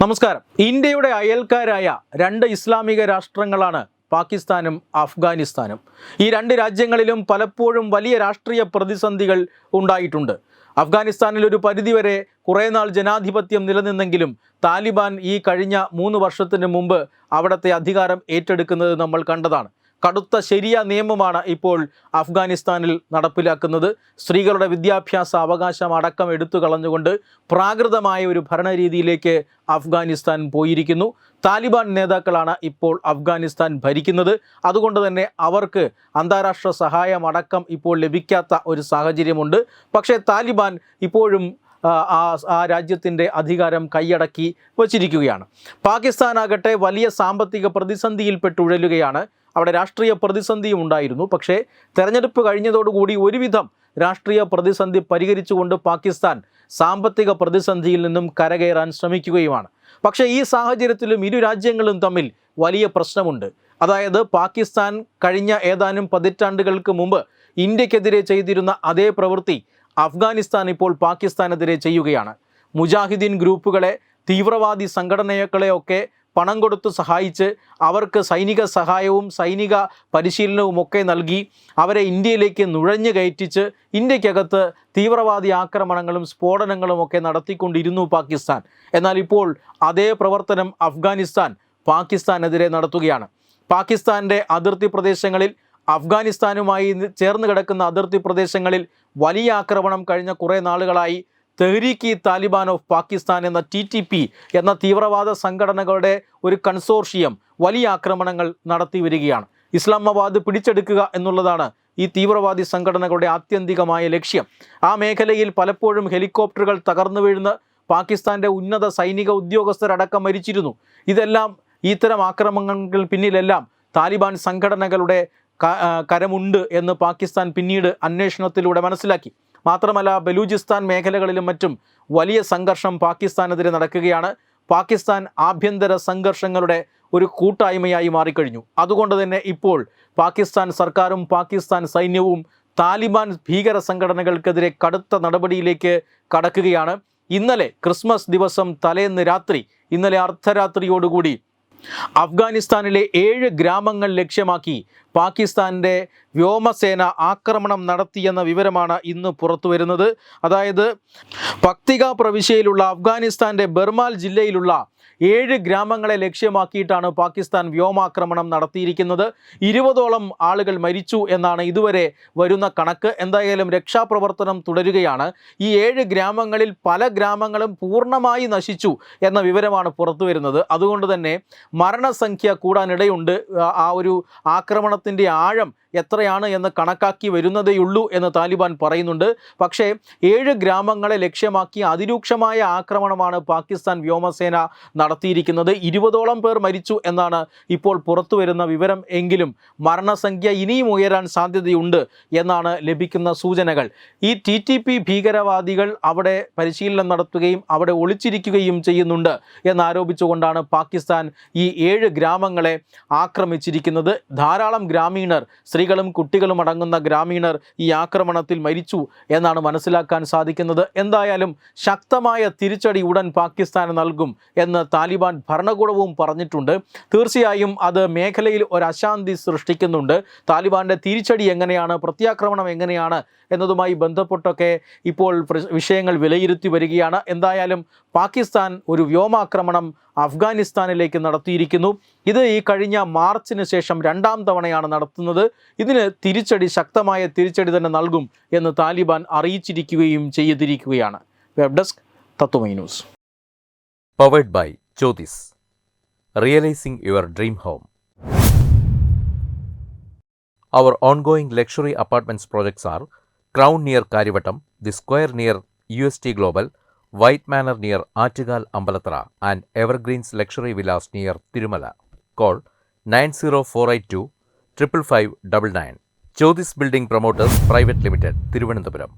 നമസ്കാരം. ഇന്ത്യയുടെ അയൽക്കാരായ രണ്ട് ഇസ്ലാമിക രാഷ്ട്രങ്ങളാണ് പാകിസ്ഥാനും അഫ്ഗാനിസ്ഥാനും. ഈ രണ്ട് രാജ്യങ്ങളിലും പലപ്പോഴും വലിയ രാഷ്ട്രീയ പ്രതിസന്ധികൾ ഉണ്ടായിട്ടുണ്ട്. അഫ്ഗാനിസ്ഥാനിൽ ഒരു പരിധിവരെ കുറേ നാൾ ജനാധിപത്യം നിലനിന്നെങ്കിലും താലിബാൻ ഈ കഴിഞ്ഞ 3 വർഷത്തിന് മുമ്പ് അവിടുത്തെ അധികാരം ഏറ്റെടുക്കുന്നത് നമ്മൾ കണ്ടതാണ്. കടുത്ത ശരിയ നിയമമാണ് ഇപ്പോൾ അഫ്ഗാനിസ്ഥാനിൽ നടപ്പിലാക്കുന്നത്. സ്ത്രീകളുടെ വിദ്യാഭ്യാസ അവകാശം അടക്കം എടുത്തു കളഞ്ഞുകൊണ്ട് പ്രാകൃതമായ ഒരു ഭരണരീതിയിലേക്ക് അഫ്ഗാനിസ്ഥാൻ പോയിരിക്കുന്നു. താലിബാൻ നേതാക്കളാണ് ഇപ്പോൾ അഫ്ഗാനിസ്ഥാൻ ഭരിക്കുന്നത്. അതുകൊണ്ട് തന്നെ അവർക്ക് അന്താരാഷ്ട്ര സഹായം അടക്കം ഇപ്പോൾ ലഭിക്കാത്ത ഒരു സാഹചര്യമുണ്ട്. പക്ഷേ താലിബാൻ ഇപ്പോഴും ആ രാജ്യത്തിൻ്റെ അധികാരം കൈയടക്കി വച്ചിരിക്കുകയാണ്. പാകിസ്ഥാനാകട്ടെ വലിയ സാമ്പത്തിക പ്രതിസന്ധിയിൽപ്പെട്ടുഴലുകയാണ്. അവിടെ രാഷ്ട്രീയ പ്രതിസന്ധിയും ഉണ്ടായിരുന്നു. പക്ഷേ തെരഞ്ഞെടുപ്പ് കഴിഞ്ഞതോടുകൂടി ഒരുവിധം രാഷ്ട്രീയ പ്രതിസന്ധി പരിഹരിച്ചുകൊണ്ട് പാകിസ്ഥാൻ സാമ്പത്തിക പ്രതിസന്ധിയിൽ നിന്നും കരകയറാൻ ശ്രമിക്കുകയുമാണ്. പക്ഷേ ഈ സാഹചര്യത്തിലും ഇരു രാജ്യങ്ങളും തമ്മിൽ വലിയ പ്രശ്നമുണ്ട്. അതായത് പാകിസ്ഥാൻ കഴിഞ്ഞ ഏതാനും പതിറ്റാണ്ടുകൾക്ക് മുമ്പ് ഇന്ത്യക്കെതിരെ ചെയ്തിരുന്ന അതേ പ്രവൃത്തി അഫ്ഗാനിസ്ഥാൻ ഇപ്പോൾ പാകിസ്ഥാനെതിരെ ചെയ്യുകയാണ്. മുജാഹിദീൻ ഗ്രൂപ്പുകളെ, തീവ്രവാദി സംഘടനകളെയൊക്കെ പണം കൊടുത്ത് സഹായിച്ച് അവർക്ക് സൈനിക സഹായവും സൈനിക പരിശീലനവും ഒക്കെ നൽകി അവരെ ഇന്ത്യയിലേക്ക് നുഴഞ്ഞു കയറ്റിച്ച് ഇന്ത്യക്കകത്ത് തീവ്രവാദി ആക്രമണങ്ങളും സ്ഫോടനങ്ങളും ഒക്കെ നടത്തിക്കൊണ്ടിരുന്നു പാകിസ്ഥാൻ. എന്നാൽ ഇപ്പോൾ അതേ പ്രവർത്തനം അഫ്ഗാനിസ്ഥാൻ പാകിസ്ഥാനെതിരെ നടത്തുകയാണ്. പാകിസ്ഥാൻ്റെ അതിർത്തി പ്രദേശങ്ങളിൽ, അഫ്ഗാനിസ്ഥാനുമായി ചേർന്ന് കിടക്കുന്ന അതിർത്തി പ്രദേശങ്ങളിൽ വലിയ ആക്രമണം കഴിഞ്ഞ കുറേ നാളുകളായി തെഹ്രീക്ക് താലിബാൻ ഓഫ് പാകിസ്ഥാൻ എന്ന TTP എന്ന തീവ്രവാദ സംഘടനകളുടെ ഒരു കൺസോർഷ്യം വലിയ ആക്രമണങ്ങൾ നടത്തി വരികയാണ്. ഇസ്ലാമാബാദ് പിടിച്ചെടുക്കുക എന്നുള്ളതാണ് ഈ തീവ്രവാദി സംഘടനകളുടെ ആത്യന്തികമായ ലക്ഷ്യം. ആ മേഖലയിൽ പലപ്പോഴും ഹെലികോപ്റ്ററുകൾ തകർന്നു വീഴുന്ന പാകിസ്ഥാൻ്റെ ഉന്നത സൈനിക ഉദ്യോഗസ്ഥരടക്കം മരിച്ചിരുന്നു. ഇതെല്ലാം ഇത്തരം ആക്രമണങ്ങൾ പിന്നിലെല്ലാം താലിബാൻ സംഘടനകളുടെ കരമുണ്ട് എന്ന് പാകിസ്ഥാൻ പിന്നീട് അന്വേഷണത്തിലൂടെ മനസ്സിലാക്കി. മാത്രമല്ല, ബലൂചിസ്ഥാൻ മേഖലകളിലും മറ്റും വലിയ സംഘർഷം പാകിസ്ഥാനെതിരെ നടക്കുകയാണ്. പാകിസ്ഥാൻ ആഭ്യന്തര സംഘർഷങ്ങളുടെ ഒരു കൂട്ടായ്മയായി മാറിക്കഴിഞ്ഞു. അതുകൊണ്ട് തന്നെ ഇപ്പോൾ പാകിസ്ഥാൻ സർക്കാരും പാകിസ്ഥാൻ സൈന്യവും താലിബാൻ ഭീകര സംഘടനകൾക്കെതിരെ കടുത്ത നടപടിയിലേക്ക് കടക്കുകയാണ്. ഇന്നലെ ക്രിസ്മസ് ദിവസം തലേന്ന് രാത്രി, ഇന്നലെ അർദ്ധരാത്രിയോടുകൂടി അഫ്ഗാനിസ്ഥാനിലെ 7 ഗ്രാമങ്ങൾ ലക്ഷ്യമാക്കി പാകിസ്ഥാൻ്റെ വ്യോമസേന ആക്രമണം നടത്തിയെന്ന വിവരമാണ് ഇന്ന് പുറത്തു വരുന്നത്. അതായത് പക്തിക പ്രവിശ്യയിലുള്ള അഫ്ഗാനിസ്ഥാൻ്റെ ബർമാൽ ജില്ലയിലുള്ള 7 ഗ്രാമങ്ങളെ ലക്ഷ്യമാക്കിയിട്ടാണ് പാകിസ്ഥാൻ വ്യോമാക്രമണം നടത്തിയിരിക്കുന്നത്. 20ഓളം ആളുകൾ മരിച്ചു എന്നാണ് ഇതുവരെ വരുന്ന കണക്ക്. എന്തായാലും രക്ഷാപ്രവർത്തനം തുടരുകയാണ്. ഈ 7 ഗ്രാമങ്ങളിൽ പല ഗ്രാമങ്ങളും പൂർണ്ണമായി നശിച്ചു എന്ന വിവരമാണ് പുറത്തു വരുന്നത്. അതുകൊണ്ട് തന്നെ മരണസംഖ്യ കൂടാനിടയുണ്ട്. ആ ഒരു ആക്രമണത്തിൻ്റെ ആഴം എത്രയാണ് എന്ന് കണക്കാക്കി വരുന്നതേയുള്ളൂ എന്ന് താലിബാൻ പറയുന്നുണ്ട്. പക്ഷേ 7 ഗ്രാമങ്ങളെ ലക്ഷ്യമാക്കി അതിരൂക്ഷമായ ആക്രമണമാണ് പാകിസ്ഥാൻ വ്യോമസേന നടത്തിയിരിക്കുന്നത്. 20ഓളം പേർ മരിച്ചു എന്നാണ് ഇപ്പോൾ പുറത്തു വരുന്ന വിവരം. എങ്കിലും മരണസംഖ്യ ഇനിയും ഉയരാൻ സാധ്യതയുണ്ട് എന്നാണ് ലഭിക്കുന്ന സൂചനകൾ. ഈ TTP ഭീകരവാദികൾ അവിടെ പരിശീലനം നടത്തുകയും അവിടെ ഒളിച്ചിരിക്കുകയും ചെയ്യുന്നുണ്ട് എന്നാരോപിച്ചുകൊണ്ടാണ് പാകിസ്ഥാൻ ഈ 7 ഗ്രാമങ്ങളെ ആക്രമിച്ചിരിക്കുന്നത്. ധാരാളം ഗ്രാമീണർ, സ്ത്രീകളും കുട്ടികളും അടങ്ങുന്ന ഗ്രാമീണർ ഈ ആക്രമണത്തിൽ മരിച്ചു എന്നാണ് മനസ്സിലാക്കാൻ സാധിക്കുന്നത്. എന്തായാലും ശക്തമായ തിരിച്ചടി ഉടൻ പാകിസ്ഥാന് നൽകും എന്ന് താലിബാൻ ഭരണകൂടവും പറഞ്ഞിട്ടുണ്ട്. തീർച്ചയായും അത് മേഖലയിൽ ഒരു അശാന്തി സൃഷ്ടിക്കുന്നുണ്ട്. താലിബാൻ്റെ തിരിച്ചടി എങ്ങനെയാണ്, പ്രത്യാക്രമണം എങ്ങനെയാണ് എന്നതുമായി ബന്ധപ്പെട്ടൊക്കെ ഇപ്പോൾ വിഷയങ്ങൾ വിലയിരുത്തി വരികയാണ്. എന്തായാലും പാകിസ്ഥാൻ ഒരു വ്യോമാക്രമണം അഫ്ഗാനിസ്ഥാനിലേക്ക് നടത്തിയിരിക്കുന്നു. ഇത് ഈ കഴിഞ്ഞ മാർച്ചിന് ശേഷം 2ാം തവണയാണ് നടത്തുന്നത്. ഇതിന് തിരിച്ചടി, ശക്തമായ തിരിച്ചടി തന്നെ നൽകും എന്ന് താലിബാൻ അറിയിച്ചിരിക്കുകയും ചെയ്തിരിക്കുകയാണ്. Web desk Tatwamayi news. Powered by Jyotis. Realizing your dream home. Our ongoing luxury apartments projects are Crown near Karivattam, The Square near UST Global, White Manor near Attigal Ambalathara, and Evergreens Luxury Villas near Tirumala. Call 90482 55599. Jyotis Building Promoters Private Limited, Thiruvananthapuram.